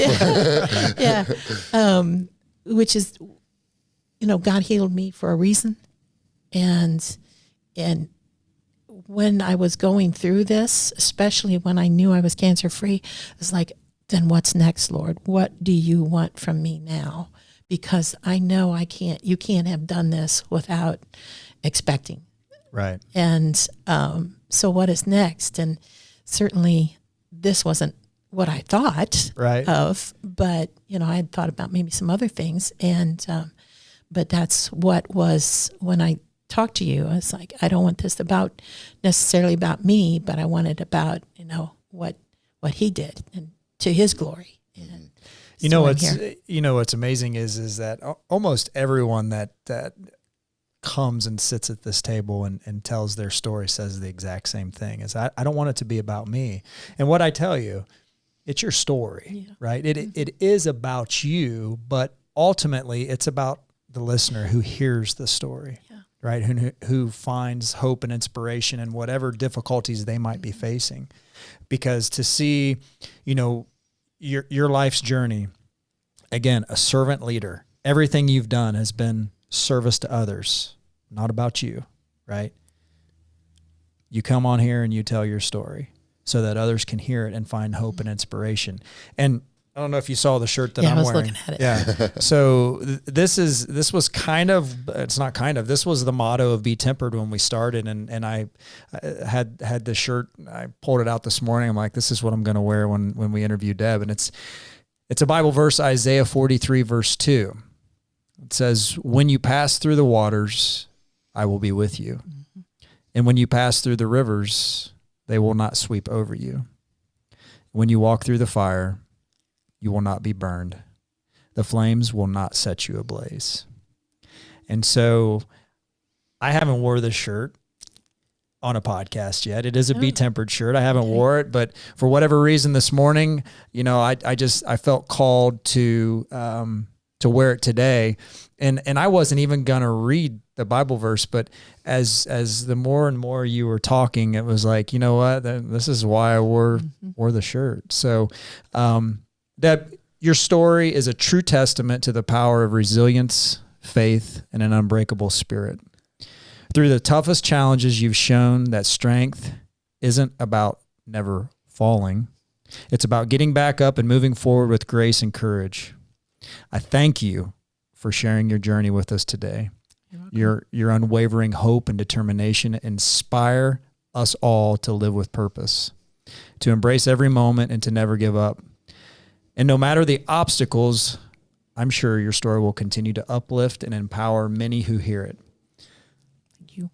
Yeah. Which is, God healed me for a reason, and when I was going through this, especially when I knew I was cancer-free, it's like, then what's next, Lord? What do you want from me now? Because I know you can't have done this without expecting. Right. And so what is next? And certainly this wasn't what I thought of, but, I had thought about maybe some other things. And, but that's what was when I talk to you. It's like, I don't want this necessarily about me, but I want it about, what he did and to his glory. And what's amazing is that almost everyone that comes and sits at this table and tells their story says the exact same thing. Is I don't want it to be about me. And what I tell you, it's your story, right? It is about you, but ultimately it's about the listener who hears the story. Right, who finds hope and inspiration in whatever difficulties they might be facing, because to see, your life's journey, again, a servant leader, everything you've done has been service to others, not about you, right? You come on here and you tell your story so that others can hear it and find hope and inspiration. And I don't know if you saw the shirt that I'm wearing. I was looking at it. Yeah. So this was the motto of BeTempered when we started. And I had the shirt, I pulled it out this morning. I'm like, this is what I'm going to wear when we interview Deb. And it's a Bible verse, Isaiah 43 verse 2. It says, when you pass through the waters, I will be with you. Mm-hmm. And when you pass through the rivers, they will not sweep over you. When you walk through the fire, you will not be burned. The flames will not set you ablaze. And so I haven't wore this shirt on a podcast yet. It is a BeTempered shirt. I haven't wore it, but for whatever reason this morning, I felt called to wear it today. And I wasn't even going to read the Bible verse, but as the more and more you were talking, it was like, you know what, this is why I wore the shirt. So, Deb, your story is a true testament to the power of resilience, faith, and an unbreakable spirit. Through the toughest challenges, you've shown that strength isn't about never falling. It's about getting back up and moving forward with grace and courage. I thank you for sharing your journey with us today. Your unwavering hope and determination inspire us all to live with purpose, to embrace every moment and to never give up. And no matter the obstacles, I'm sure your story will continue to uplift and empower many who hear it. Thank you.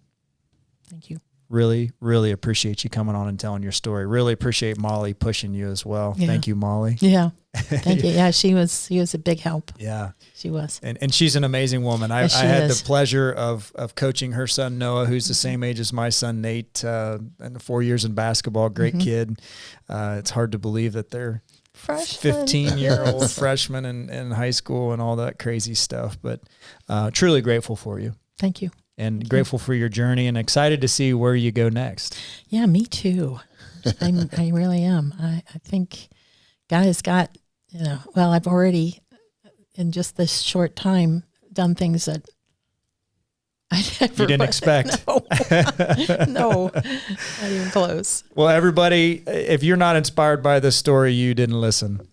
Thank you. Really, really appreciate you coming on and telling your story. Really appreciate Molly pushing you as well. Yeah. Thank you, Molly. Yeah. Thank you. Yeah, she was a big help. Yeah. She was. And she's an amazing woman. I had the pleasure of coaching her son, Noah, who's the same age as my son, Nate, and 4 years in basketball. Great kid. It's hard to believe that they're 15-year-old freshmen in high school and all that crazy stuff. But truly grateful for you. Thank you. And grateful for your journey and excited to see where you go next. Yeah, me too. I really am. I think God has got, I've already, in just this short time, done things that I never you didn't expect. No, not even close. Well, everybody, if you're not inspired by this story, you didn't listen.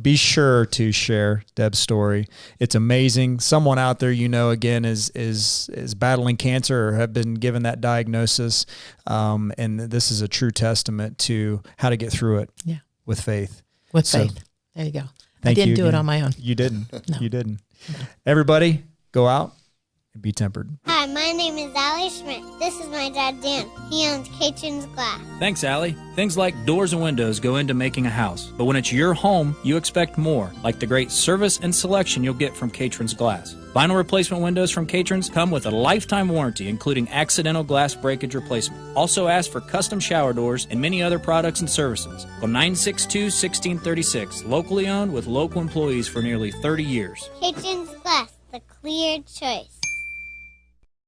Be sure to share Deb's story. It's amazing. Someone out there, again, is battling cancer or have been given that diagnosis. And this is a true testament to how to get through it with faith. With faith. There you go. I didn't do it on my own. You didn't. No. You didn't. No. Everybody, go out and be tempered. Hi, my name is Allie Schmidt. This is my dad, Dan. He owns Catron's Glass. Thanks, Allie. Things like doors and windows go into making a house. But when it's your home, you expect more, like the great service and selection you'll get from Catron's Glass. Vinyl replacement windows from Catron's come with a lifetime warranty, including accidental glass breakage replacement. Also ask for custom shower doors and many other products and services. Call 962-1636, locally owned with local employees for nearly 30 years. Catron's Glass, the clear choice.